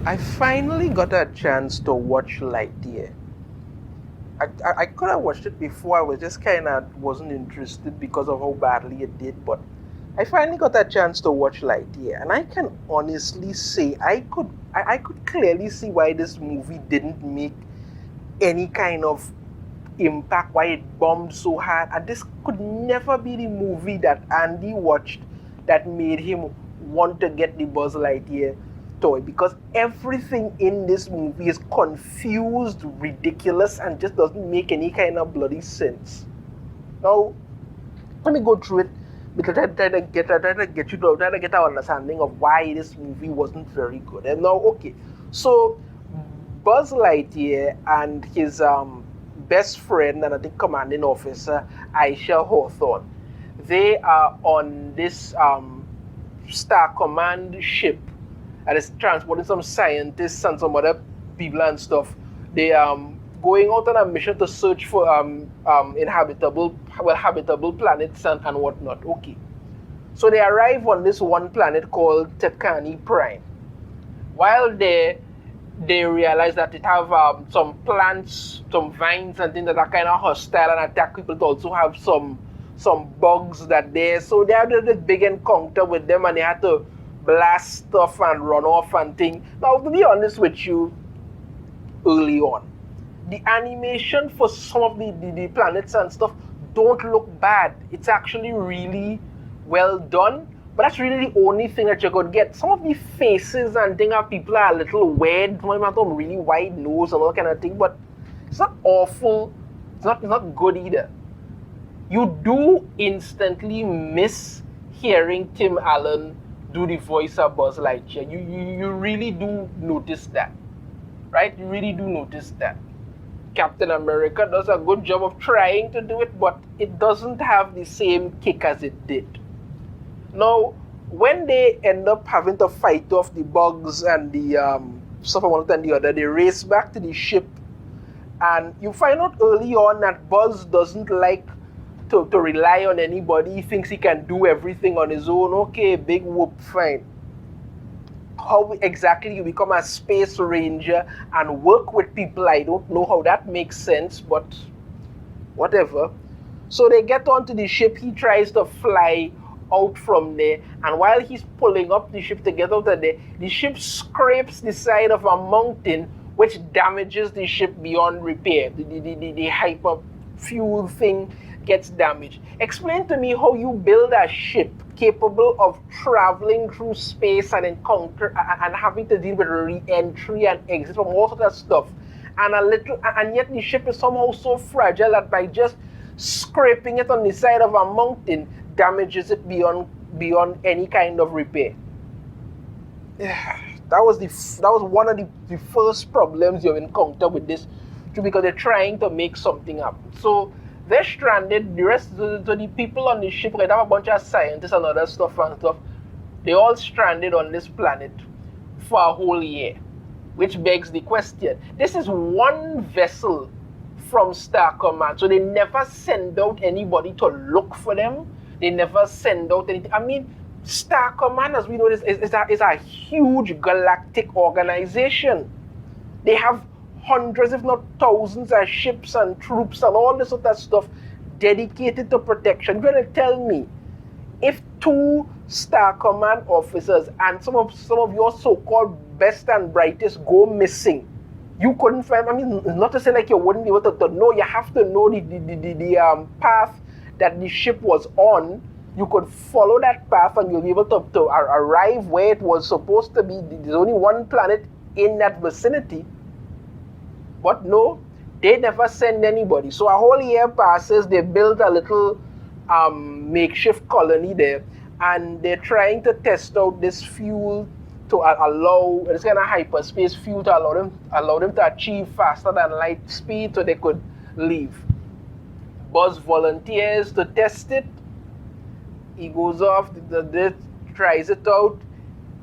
I finally got a chance to watch Lightyear. I could have watched it before. I was just kind of wasn't interested because of how badly it did. But I finally got a chance to watch Lightyear, and I can honestly say I could clearly see why this movie didn't make any kind of impact, why it bombed so hard. And this could never be the movie that Andy watched that made him want to get the Buzz Lightyear toy, because everything in this movie is confused, ridiculous, and just doesn't make any kind of bloody sense. Now, let me go through it because I try to get you to try to get our understanding of why this movie wasn't very good. And now, okay, so Buzz Lightyear and his best friend and I think commanding officer Aisha Hawthorne, they are on this Star Command ship and it's transporting some scientists and some other people and stuff. They going out on a mission to search for habitable planets and whatnot. Okay, so they arrive on this one planet called Tekani Prime. While there, they realize that it have some plants, some vines and things that are kind of hostile and attack people. It also have some bugs that there. So they had this big encounter with them and they had to blast stuff and run off and thing. Now, to be honest with you, early on, the animation for some of the planets and stuff don't look bad. It's actually really well done. But that's really the only thing that you could get. Some of the faces and things of people are a little weird. Some of them have some really wide nose and all kind of thing. But it's not awful. It's not good either. You do instantly miss hearing Tim Allen do the voice of Buzz Lightyear. You really do notice that, right? You really do notice that. Captain America does a good job of trying to do it, but it doesn't have the same kick as it did. Now, when they end up having to fight off the bugs and the stuff and one and the other, they race back to the ship, and you find out early on that Buzz doesn't like to rely on anybody. He thinks he can do everything on his own. Okay, big whoop, fine. How exactly you become a space ranger and work with people, I don't know how that makes sense, but whatever. So they get onto the ship. He tries to fly out from there, and while he's pulling up the ship to get out of there, the ship scrapes the side of a mountain, which damages the ship beyond repair. The hyper fuel thing gets damaged. Explain to me how you build a ship capable of traveling through space and encounter and having to deal with re-entry and exit from all sorts of stuff, and yet the ship is somehow so fragile that by just scraping it on the side of a mountain damages it beyond any kind of repair. That was one of the first problems you encounter with this, because they're trying to make something happen. So they're stranded. The rest of the people on the ship, they have a bunch of scientists and other stuff and stuff. They all stranded on this planet for a whole year, which begs the question. This is one vessel from Star Command, so they never send out anybody to look for them. They never send out anything. I mean, Star Command, as we know, is a huge galactic organization. They have hundreds, if not thousands, of ships and troops and all this sort of stuff dedicated to protection. You're going to tell me if two Star Command officers and some of your so-called best and brightest go missing, you couldn't find? I mean, not to say like you wouldn't be able to know. You have to know the path that the ship was on. You could follow that path and you'll be able to arrive where it was supposed to be. There's only one planet in that vicinity. But no, they never send anybody. So a whole year passes. They build a little makeshift colony there, and they're trying to test out this fuel to allow this kind of hyperspace fuel to allow them to achieve faster than light speed so they could leave. Buzz volunteers to test it. He goes off, tries it out.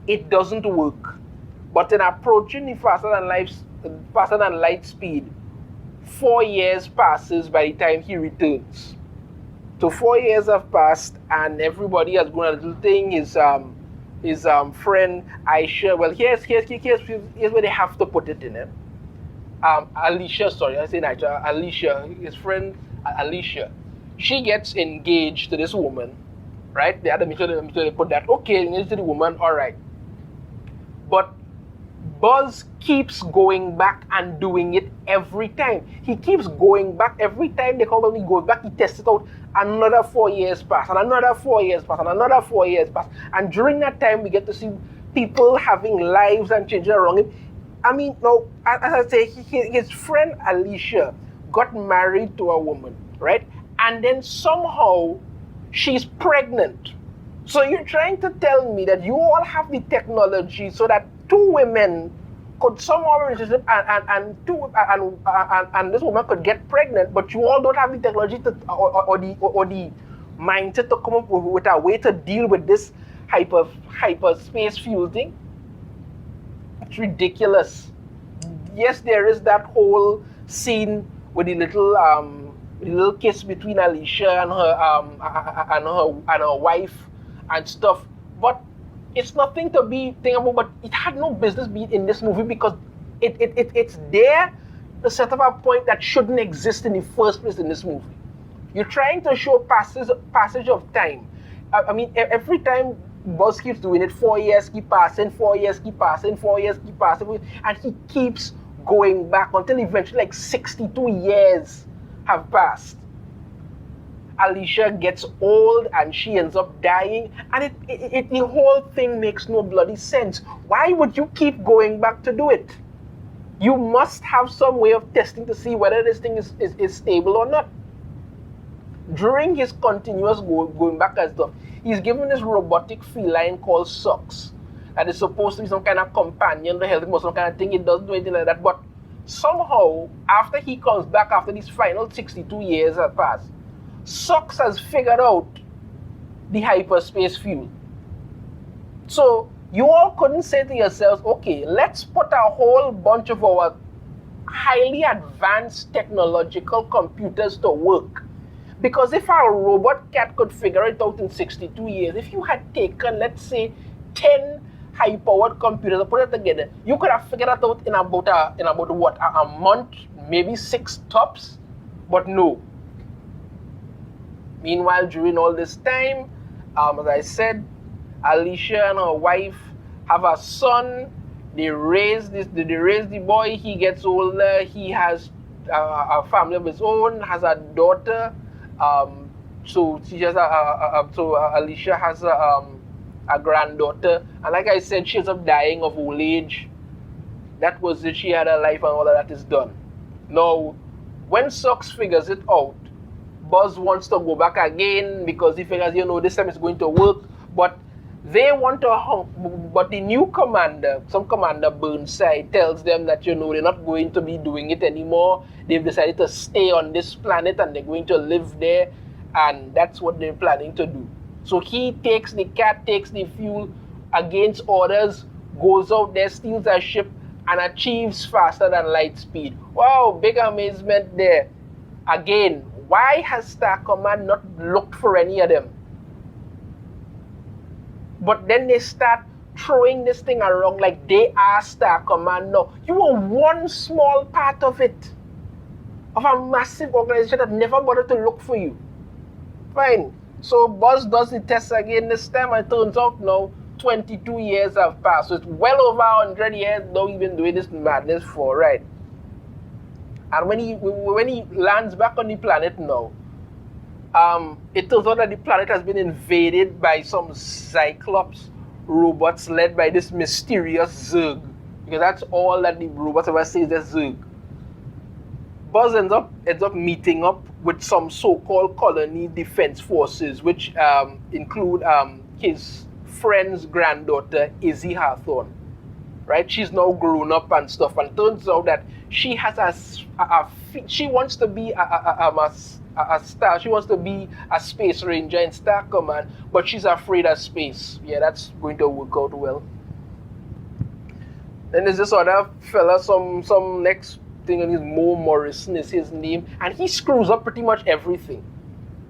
It doesn't work. But in approaching the faster than light speed, 4 years passes by the time he returns. So 4 years have passed, and everybody has grown a little thing. his friend Aisha. Well, here's where they have to put it in it. Alicia, sorry, I say Aisha. Alicia, his friend Alicia, she gets engaged to this woman, right? They had to make sure they put that. Okay, engaged to the woman, all right. But Buzz keeps going back and doing it every time. He keeps going back every time they come, when he goes back, he tests it out. Another 4 years pass, and another 4 years pass, and another 4 years pass. And during that time, we get to see people having lives and changing around him. I mean, now, as I say, his friend Alicia got married to a woman, right? And then somehow she's pregnant. So you're trying to tell me that you all have the technology so that two women could somehow relationship and this woman could get pregnant, but you all don't have the technology to, or the mindset to come up with a way to deal with this hyperspace fuel thing. It's ridiculous. Yes, there is that whole scene with the little kiss between Alicia and her wife and stuff, but it's nothing to be thinking about. But it had no business being in this movie because it's there to set up a point that shouldn't exist in the first place in this movie. You're trying to show passage of time. I mean, every time Buzz keeps doing it, 4 years keep passing, 4 years keep passing, 4 years keep passing, and he keeps going back until eventually like 62 years have passed. Alicia gets old and she ends up dying, and the whole thing makes no bloody sense. Why would you keep going back to do it? You must have some way of testing to see whether this thing is stable or not. During his continuous going back and stuff, he's given this robotic feline called Socks that is supposed to be some kind of companion to help him or some kind of thing. It doesn't do anything like that, but somehow, after he comes back, after these final 62 years have passed, Socks has figured out the hyperspace fuel. So you all couldn't say to yourselves, okay, let's put a whole bunch of our highly advanced technological computers to work. Because if a robot cat could figure it out in 62 years, if you had taken, let's say, 10 high-powered computers and put it together, you could have figured it out in about what, a month, maybe 6 tops, but no. Meanwhile, during all this time, as I said, Alicia and her wife have a son. They raise the boy. He gets older. He has a family of his own. Has a daughter. So Alicia has a granddaughter. And like I said, she ends up dying of old age. That was it. She had a life, and all of that is done. Now, when Socks figures it out, Buzz wants to go back again because he figures, this time it's going to work. But they want to, but the new commander, some commander Burnside, tells them that, they're not going to be doing it anymore. They've decided to stay on this planet and they're going to live there. And that's what they're planning to do. So he takes the fuel against orders, goes out there, steals a ship, and achieves faster than light speed. Wow, big amazement there. Again, why has Star Command not looked for any of them? But then they start throwing this thing around like they are Star Command. No, you are one small part of it, of a massive organization that never bothered to look for you. Fine. So Buzz does the test again this time, and it turns out now 22 years have passed. So it's well over 100 years now he's been doing this madness for, right? And when he lands back on the planet now, it turns out that the planet has been invaded by some Cyclops robots led by this mysterious Zurg. Because that's all that the robots ever say is that Zurg. Buzz ends up meeting up with some so-called colony defense forces, which include his friend's granddaughter, Izzy Hawthorne. Right? She's now grown up and stuff, and turns out that she has she wants to be a star. She wants to be a space ranger in Star Command, but she's afraid of space. Yeah, that's going to work out well. Then there's this other fella, some next thing, and his Mo Morrison is his name, and he screws up pretty much everything.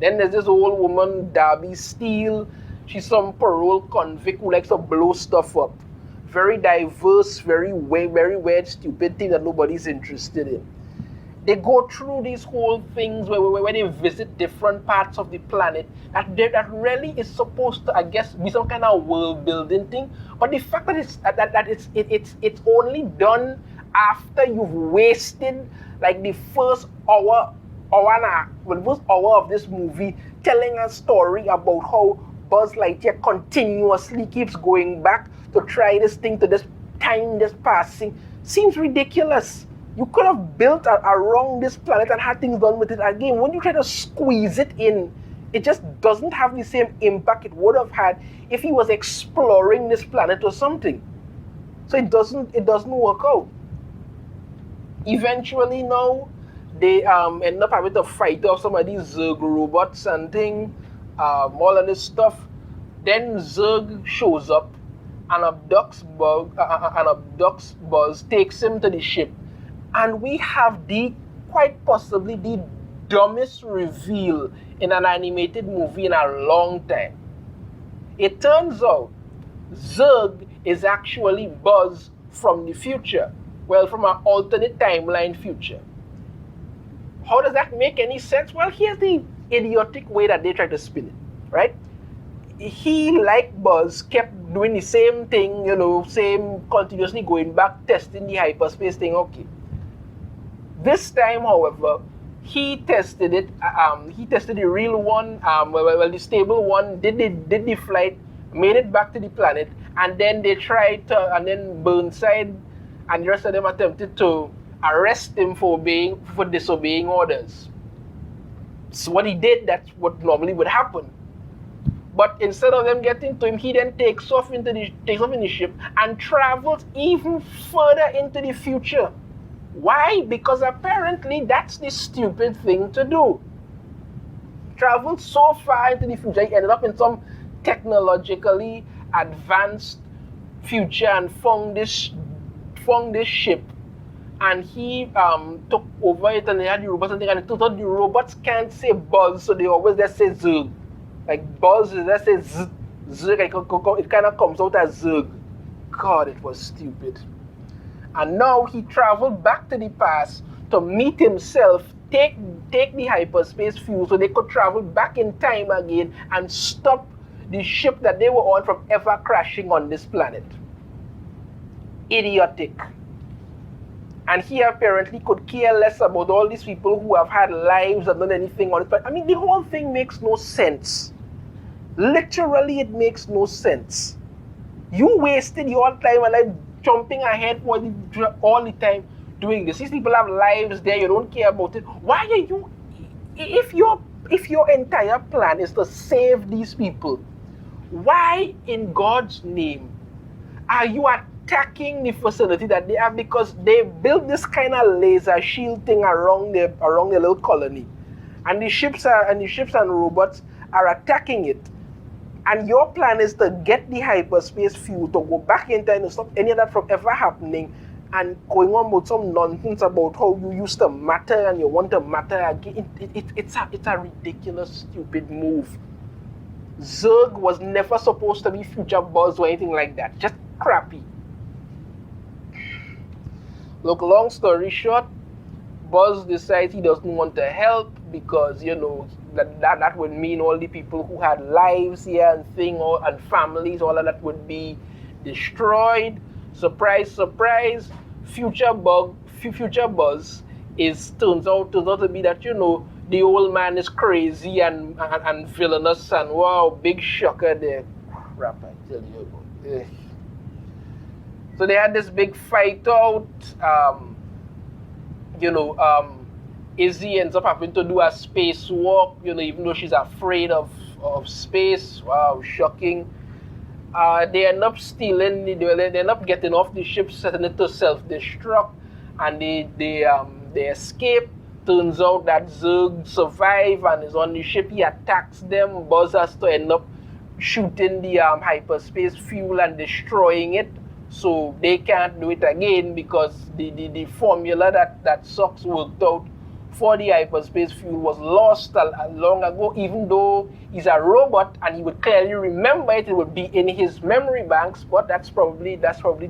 Then there's this old woman, Darby Steele. She's some parole convict who likes to blow stuff up. Very diverse, very weird, stupid thing that nobody's interested in. They go through these whole things where they visit different parts of the planet that really is supposed to, I guess, be some kind of world building thing. But the fact that it's only done after you've wasted like the first the first hour of this movie telling a story about how Buzz Lightyear continuously keeps going back to try this thing, to this time just passing, seems ridiculous. You could have built around this planet and had things done with it again. When you try to squeeze it in, it just doesn't have the same impact it would have had if he was exploring this planet or something. So it doesn't work out. Eventually now, they end up having to fight off some of these Zerg robots and thing, all of this stuff. Then Zerg shows up and abducts Buzz, takes him to the ship. And we have quite possibly the dumbest reveal in an animated movie in a long time. It turns out Zerg is actually Buzz from the future. Well, from an alternate timeline future. How does that make any sense? Well, here's the idiotic way that they try to spin it, right? He, like Buzz, kept doing the same thing, continuously going back, testing the hyperspace thing, okay. This time, however, he tested it. He tested the real one, the stable one, did the flight, made it back to the planet, and then they tried to, and then Burnside and the rest of them attempted to arrest him for disobeying orders. So what he did, that's what normally would happen. But instead of them getting to him, he then takes off in the ship and travels even further into the future. Why? Because apparently that's the stupid thing to do. Traveled so far into the future, he ended up in some technologically advanced future and found this ship. And he took over it, and they had the robots and things, and it turns out the robots can't say Buzz, so they always just say Zerg. Like Buzz, they say Zerg, it kind of comes out as Zerg. God, it was stupid. And now he traveled back to the past to meet himself, take the hyperspace fuel so they could travel back in time again and stop the ship that they were on from ever crashing on this planet. Idiotic. And he apparently could care less about all these people who have had lives and done anything on it. But I mean, the whole thing makes no sense. Literally, it makes no sense. You wasted your time and I'm jumping ahead all the time doing this. These people have lives there, you don't care about it. Why are you, if your entire plan is to save these people, why in God's name are you attacking the facility that they have? Because they built this kind of laser shield thing around their little colony, and the ships and robots are attacking it. And your plan is to get the hyperspace fuel to go back in time to stop any of that from ever happening, and going on with some nonsense about how you used to matter and you want to matter again. It's a ridiculous, stupid move. Zerg was never supposed to be future Buzz or anything like that. Just crappy. Look, long story short, Buzz decides he doesn't want to help because, that would mean all the people who had lives here and families, all of that would be destroyed. Surprise, surprise. Future Buzz turns out to be that, the old man is crazy and villainous, and wow, big shocker there. Crap, I tell you. Ugh. So they had this big fight out. Izzy ends up having to do a spacewalk, even though she's afraid of space. Wow, shocking. They end up they end up getting off the ship, setting it to self-destruct, and they escape. Turns out that Zerg survive and is on the ship. He attacks them. Buzz has to end up shooting the hyperspace fuel and destroying it, so they can't do it again because the formula that sucks worked out for the hyperspace fuel was lost long ago. Even though he's a robot and he would clearly remember it, it would be in his memory banks. But that's probably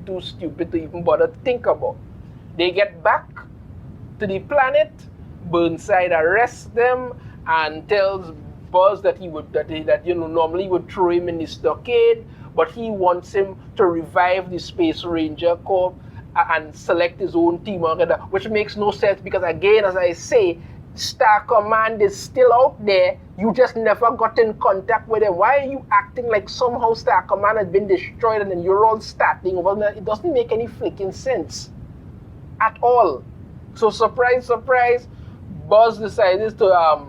too stupid to even bother to think about. They get back to the planet. Burnside arrests them and tells Buzz that normally would throw him in the stockade, but he wants him to revive the Space Ranger Corps and select his own team altogether, which makes no sense because, again, as I say, Star Command is still out there. You just never got in contact with them. Why are you acting like somehow Star Command has been destroyed and then you're all starting over? It doesn't make any freaking sense at all. So surprise, surprise, Buzz decided to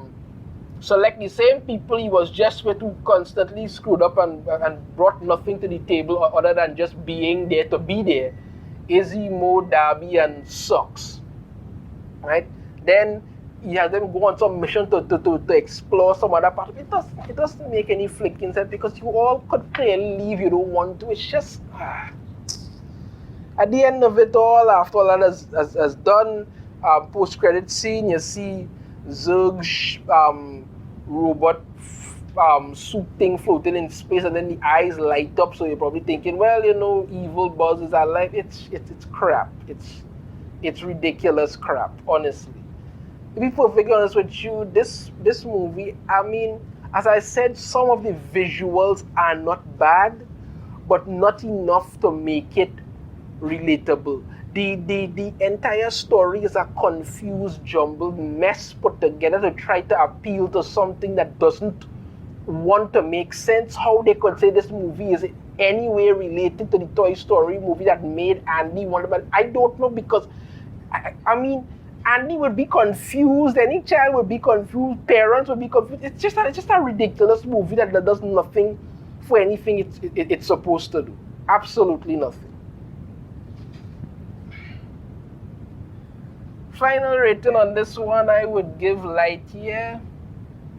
select the same people he was just with, who constantly screwed up and brought nothing to the table other than just being there to be there. Izzy, Mo, Darby, and Socks. Right? Then he has them go on some mission to explore some other part. It doesn't make any flicking sense because you all could clearly leave. You don't want to. It's just at the end of it all, after all that has done, post-credit scene, you see Zurg's robot suit thing floating in space, and then the eyes light up, so you're probably thinking, well, evil Buzz is alive. It's crap. It's ridiculous crap, honestly. To be perfectly honest with you, this movie, I mean, as I said, some of the visuals are not bad, but not enough to make it relatable. The entire story is a confused, jumbled mess put together to try to appeal to something that doesn't want to make sense. How they could say this movie is in any way related to the Toy Story movie that made Andy wonder, I don't know, because I mean, Andy would be confused, any child would be confused, parents would be confused. It's just a ridiculous movie that does nothing for anything it's supposed to do. Absolutely nothing. Final rating on this one, I would give Lightyear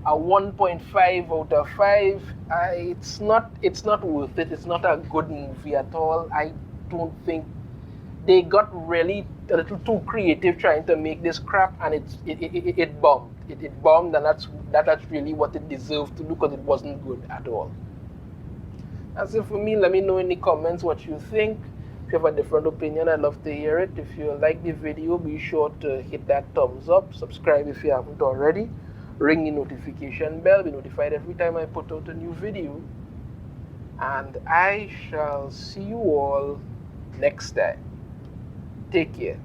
a 1.5 out of 5. It's not worth it. It's not a good movie at all. I don't think they got really a little too creative trying to make this crap, and it bombed. It bombed, and that's really what it deserved to do, because it wasn't good at all. That's it for me. Let me know in the comments what you think. If you have a different opinion, I'd love to hear it. If you like the video, be sure to hit that thumbs up. Subscribe if you haven't already. Ring the notification bell. Be notified every time I put out a new video. And I shall see you all next time. Take care.